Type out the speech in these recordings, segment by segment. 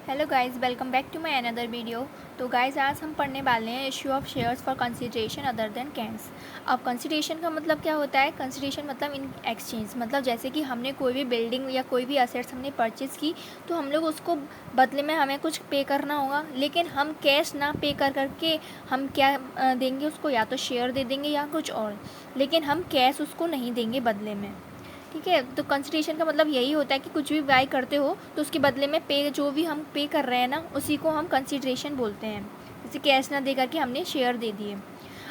Hello guys, welcome back to my another video. तो guys, आज हम पढ़ने वाले हैं issue of shares for consideration other than cash. अब कंसिडरेशन का मतलब क्या होता है? कंसिडरेशन मतलब इन एक्सचेंज, मतलब जैसे कि हमने कोई भी बिल्डिंग या कोई भी असेट्स हमने परचेज़ की तो हम लोग उसको बदले में हमें कुछ पे करना होगा, लेकिन हम कैश ना पे कर करके हम क्या देंगे उसको, या तो शेयर दे देंगे या कुछ और, लेकिन हम कैश उसको नहीं देंगे बदले में। ठीक है, तो कंसिडरेशन का मतलब यही होता है कि कुछ भी बाय करते हो तो उसके बदले में पे, जो भी हम पे कर रहे हैं ना, उसी को हम कंसिडरेशन बोलते हैं। जैसे कैश ना दे करके हमने शेयर दे दिए।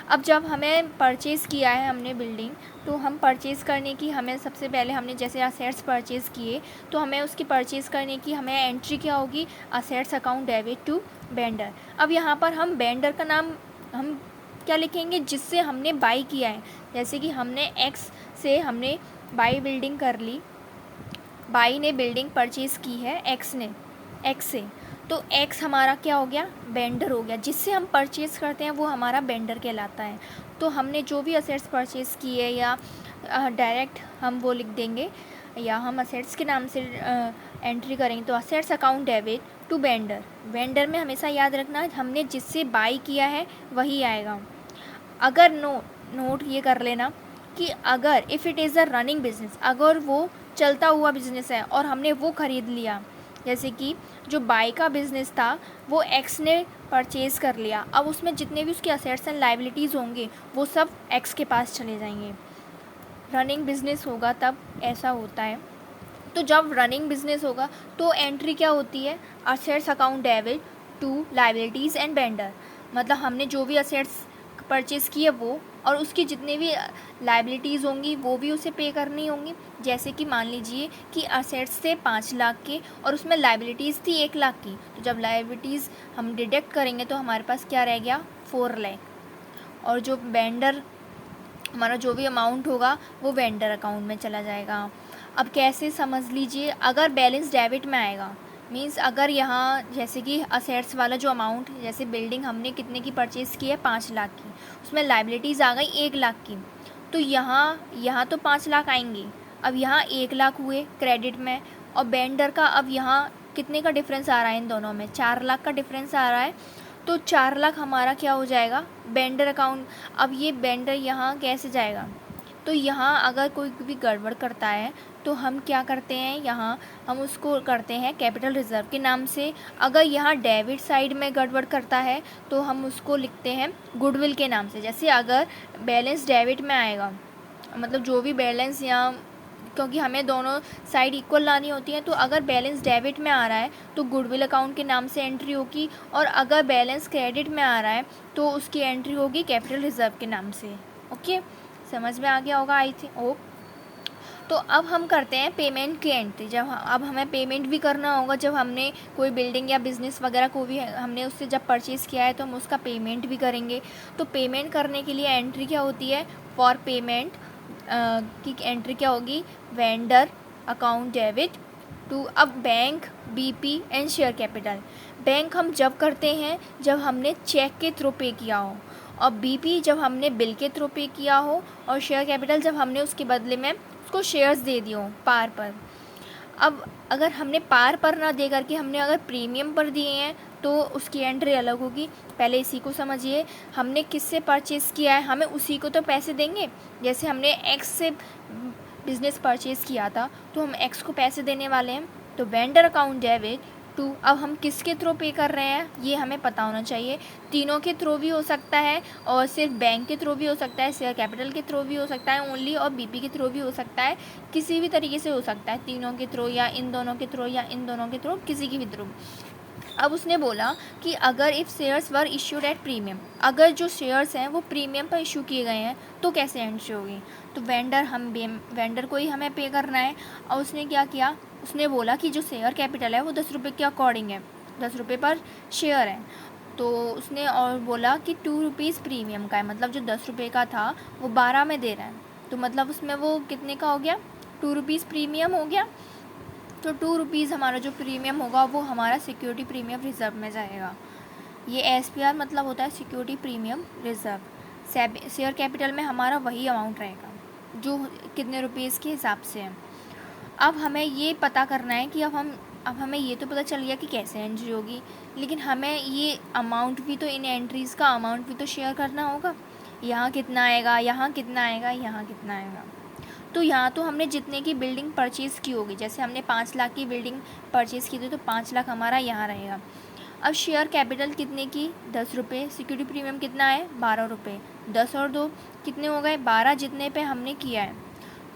अब जब हमें परचेज़ किया है हमने बिल्डिंग, तो हम परचेज़ करने की, हमें सबसे पहले हमने जैसे असेट्स परचेज़ किए तो हमें उसकी परचेज़ करने की हमें एंट्री क्या होगी? Assets account debit to vendor. अब यहाँ पर हम वेंडर का नाम हम क्या लिखेंगे? जिससे हमने बाई किया है। जैसे कि हमने एक्स से हमने बाई बिल्डिंग कर ली, बाई ने बिल्डिंग परचेज़ की है एक्स से, तो एक्स हमारा क्या हो गया? वेंडर हो गया। जिससे हम परचेज़ करते हैं वो हमारा वेंडर कहलाता है। तो हमने जो भी असेट्स परचेज़ किए या डायरेक्ट हम वो लिख देंगे, या हम असेट्स के नाम से एंट्री करेंगे तो assets account debit to vendor. Vendor में हमेशा याद रखना हमने जिससे बाई किया है वही आएगा। अगर नोट ये कर लेना कि अगर if it is a running business, अगर वो चलता हुआ बिजनेस है और हमने वो ख़रीद लिया, जैसे कि जो बाई का बिज़नेस था वो एक्स ने परचेज़ कर लिया, अब उसमें जितने भी उसके असेट्स एंड लाइबिलिटीज़ होंगे वो सब एक्स के पास चले जाएंगे। रनिंग बिजनेस होगा तब ऐसा होता है। तो जब रनिंग बिजनेस होगा तो एंट्री क्या होती है? Assets account debit to liabilities and vendor. मतलब हमने जो भी असेट्स परचेज़ किए वो, और उसकी जितनी भी लाइबिलिटीज़ होंगी वो भी उसे पे करनी होंगी। जैसे कि मान लीजिए कि असेट्स थे 5 लाख के और उसमें लाइबिलिटीज़ थी 1 लाख की, तो जब लाइबिलिटीज़ हम डिडक्ट करेंगे तो हमारे पास क्या रह गया? 4 लाख। और जो वेंडर, हमारा जो भी अमाउंट होगा वो वेंडर अकाउंट में चला जाएगा। अब कैसे समझ लीजिए, अगर बैलेंस डेबिट में आएगा, मींस अगर यहाँ जैसे कि असेट्स वाला जो अमाउंट, जैसे बिल्डिंग हमने कितने की परचेज़ की है? 5 लाख की, उसमें लाइबिलिटीज़ आ गई 1 लाख की, तो यहाँ तो 5 लाख आएंगी। अब यहाँ 1 लाख हुए क्रेडिट में, और वेंडर का अब यहाँ कितने का डिफरेंस आ रहा है? इन दोनों में 4 लाख का डिफरेंस आ रहा है। तो 4 लाख हमारा क्या हो जाएगा? Vendor account. अब ये वेंडर यहाँ कैसे जाएगा? तो यहाँ अगर कोई भी गड़बड़ करता है तो हम क्या करते हैं? यहाँ हम उसको करते हैं कैपिटल रिजर्व के नाम से। अगर यहाँ डेबिट साइड में गड़बड़ करता है तो हम उसको लिखते हैं गुडविल के नाम से। जैसे अगर बैलेंस डेबिट में आएगा, मतलब जो भी बैलेंस यहाँ, क्योंकि हमें दोनों साइड इक्वल लानी होती है, तो अगर बैलेंस डेबिट में आ रहा है तो गुडविल अकाउंट के नाम से एंट्री होगी, और अगर बैलेंस क्रेडिट में आ रहा है तो उसकी एंट्री होगी कैपिटल रिजर्व के नाम से। ओके, समझ में आ गया होगा आई थिंक। ओ, तो अब हम करते हैं पेमेंट की एंट्री। जब अब हमें पेमेंट भी करना होगा, जब हमने कोई बिल्डिंग या बिज़नेस वगैरह को भी हमने उससे जब परचेज़ किया है तो हम उसका पेमेंट भी करेंगे। तो पेमेंट करने के लिए एंट्री क्या होती है? फॉर पेमेंट की एंट्री क्या होगी? वेंडर अकाउंट डेबिट टू, अब bank, BP and share capital. Bank हम जब करते हैं जब हमने चेक के थ्रू पे किया हो, और बीपी जब हमने बिल के थ्रू पे किया हो, और शेयर कैपिटल जब हमने उसके बदले में उसको शेयर्स दे दिए हो पार पर। अब अगर हमने पार पर ना दे करके हमने अगर प्रीमियम पर दिए हैं तो उसकी एंट्री अलग होगी। पहले इसी को समझिए, हमने किससे परचेज़ किया है हमें उसी को तो पैसे देंगे। जैसे हमने एक्स से बिज़नेस परचेज़ किया था तो हम एक्स को पैसे देने वाले हैं। तो वेंडर अकाउंट डेबिट टू, अब हम किसके थ्रू पे कर रहे हैं ये हमें पता होना चाहिए। तीनों के थ्रू भी हो सकता है, और सिर्फ बैंक के थ्रू भी हो सकता है, शेयर कैपिटल के थ्रू भी हो सकता है ओनली, और बीपी के थ्रू भी हो सकता है। किसी भी तरीके से हो सकता है, तीनों के थ्रू या इन दोनों के थ्रू या इन दोनों के थ्रू, किसी की भी थ्रू। अब उसने बोला कि अगर if shares were issued at premium, अगर जो शेयर्स हैं वो प्रीमियम पर इशू किए गए हैं तो कैसे एंट्री होगी? तो वेंडर को ही हमें पे करना है। और उसने क्या किया? उसने बोला कि जो शेयर कैपिटल है वो 10 रुपये के अकॉर्डिंग है, 10 रुपये पर शेयर है। तो उसने और बोला कि 2 रुपीज़ प्रीमियम का है, मतलब जो 10 रुपये का था वो 12 में दे रहा है, तो मतलब उसमें वो कितने का हो गया? 2 रुपीज़ प्रीमियम हो गया। तो 2 रुपीज़ हमारा जो प्रीमियम होगा वो हमारा सिक्योरिटी प्रीमियम रिज़र्व में जाएगा। ये SPR मतलब होता है security premium reserve. Share capital में हमारा वही अमाउंट रहेगा जो कितने रुपीज़ के हिसाब से है। अब हमें ये पता करना है कि अब हम अब हमें ये तो पता चल गया कि कैसे एंट्री होगी, लेकिन हमें ये अमाउंट भी तो, इन एंट्रीज़ का अमाउंट भी तो शेयर करना होगा। यहाँ कितना आएगा, यहाँ कितना आएगा, यहाँ कितना आएगा। तो यहाँ तो हमने जितने की बिल्डिंग परचेज़ की होगी, जैसे हमने 5 लाख की बिल्डिंग परचेज़ की थी तो 5 लाख हमारा यहाँ रहेगा। अब शेयर कैपिटल कितने की, 10 रुपये। सिक्योरिटी प्रीमियम कितना है, 12 रुपये। 10 और 2 कितने हो गए, 12, जितने पे हमने किया है।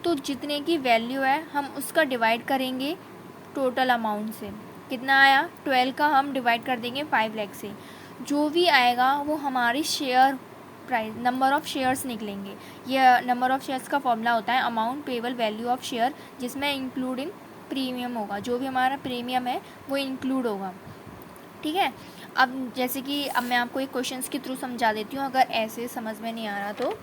तो जितने की वैल्यू है हम उसका डिवाइड करेंगे टोटल अमाउंट से। कितना आया, 12 का हम डिवाइड कर देंगे 5 लाख से। जो भी आएगा वो हमारी share price, number of shares निकलेंगे। ये नंबर ऑफ़ शेयर्स का फॉर्मूला होता है amount payable value of share, जिसमें इंक्लूडिंग प्रीमियम होगा। जो भी हमारा प्रीमियम है वो इंक्लूड होगा। ठीक है। अब जैसे कि अब मैं आपको एक क्वेश्चंस के थ्रू समझा देती हूँ, अगर ऐसे समझ में नहीं आ रहा तो।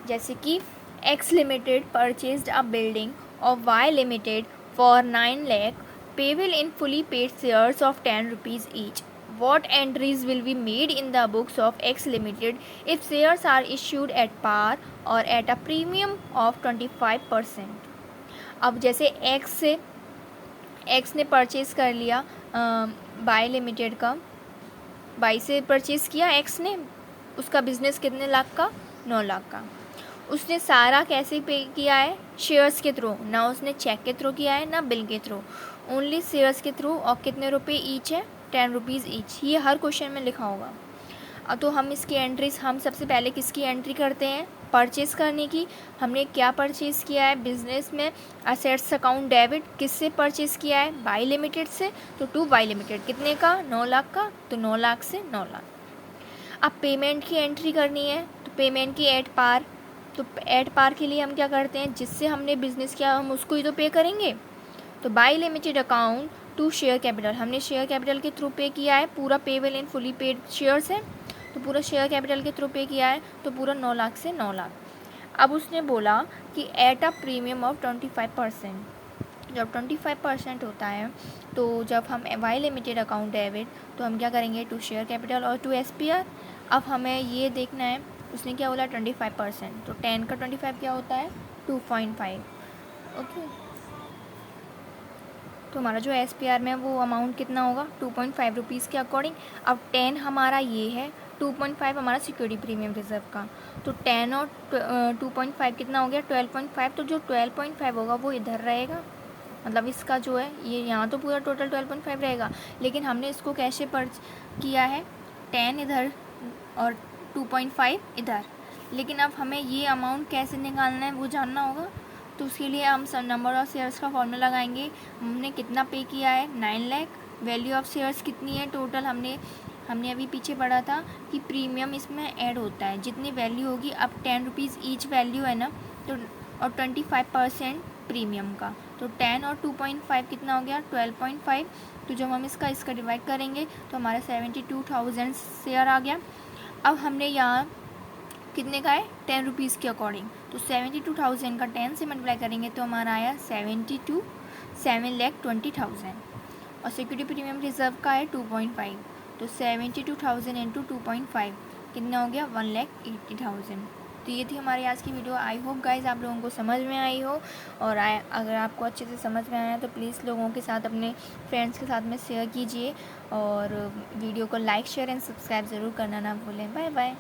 जैसे कि X limited purchased a building of Y limited for 9 lakh payable in fully paid shares of 10 rupees each. What entries will be made in the books of X Limited if shares are issued at par or at a premium of 25%? अब जैसे X ने purchase कर लिया bye limited का, by से purchase किया X ने, उसका बिज़नेस कितने लाख का, 9 लाख का। उसने सारा कैसे पे किया है, शेयर्स के थ्रू, ना उसने चेक के थ्रू किया है ना बिल के थ्रू, ओनली शेयर्स के थ्रू। और कितने रुपए ईच है, 10 रुपीज़ ईच। ये हर क्वेश्चन में लिखा होगा। अब तो हम इसकी एंट्रीज, हम सबसे पहले किसकी एंट्री करते हैं, परचेज़ करने की। हमने क्या परचेज़ किया है, बिजनेस में असेट्स अकाउंट डेबिट किससे परचेज़ किया है, बाई लिमिटेड से। तो टू बाई लिमिटेड कितने का, 9 लाख का, तो 9 लाख से 9 लाख। अब पेमेंट की एंट्री करनी है, तो पेमेंट की एट पार। तो एट पार के लिए हम क्या करते हैं, जिससे हमने बिज़नेस किया हम उसको ही तो पे करेंगे। तो by limited account to share capital, हमने शेयर कैपिटल के थ्रू पे किया है, पूरा payable in fully paid shares है, तो पूरा शेयर कैपिटल के थ्रू पे किया है, तो पूरा 9 लाख से 9 लाख। अब उसने बोला कि एट अ प्रीमियम ऑफ 25%। जब 25% होता है तो जब हम वाई लिमिटेड अकाउंट डेबिट, तो हम क्या करेंगे, टू शेयर कैपिटल और टू SPR। अब हमें ये देखना है, उसने क्या बोला 25%, तो 10 का 25 क्या होता है, 2.5। ओके, तो हमारा जो SPR में वो अमाउंट कितना होगा, 2.5 रुपीज़ के अकॉर्डिंग। अब 10 हमारा ये है, 2.5 हमारा सिक्योरिटी प्रीमियम रिजर्व का, तो 10 और 2.5 कितना हो गया, 12.5। तो जो 12.5 होगा वो इधर रहेगा, मतलब इसका जो है ये यहाँ तो पूरा टोटल 12.5 रहेगा, लेकिन हमने इसको कैसे पर्च किया है, 10 इधर और 2.5 इधर। लेकिन अब हमें ये अमाउंट कैसे निकालना है वो जानना होगा, तो उसके लिए हम नंबर ऑफ़ शेयर्स का फॉर्मूला लगाएंगे। हमने कितना पे किया है, 9 लाख। वैल्यू ऑफ़ शेयर्स कितनी है टोटल, हमने अभी पीछे पढ़ा था कि प्रीमियम इसमें ऐड होता है, जितनी वैल्यू होगी। अब 10 रुपीज़ ईच वैल्यू है ना, तो और 25% प्रीमियम का, तो 10 और 2.5 कितना हो गया, 12.5। तो जब हम इसका डिवाइड करेंगे तो हमारा 72,000 शेयर आ गया। अब हमने यहाँ कितने का है, 10 रुपीज़ के अकॉर्डिंग, तो 72,000 का 10 से मल्टीप्लाई करेंगे तो हमारा आया 7,20,000। और सिक्योरिटी प्रीमियम रिजर्व का है 2.5, तो 72,000 इंटू 2.5 कितना हो गया, 1,80,000। तो ये थी हमारी आज की वीडियो। आई होप गाइज आप लोगों को समझ में आई हो, और अगर आपको अच्छे से समझ में आया तो प्लीज़ लोगों के साथ, अपने फ्रेंड्स के साथ में शेयर कीजिए, और वीडियो को लाइक शेयर एंड सब्सक्राइब ज़रूर करना ना भूलें। Bye bye.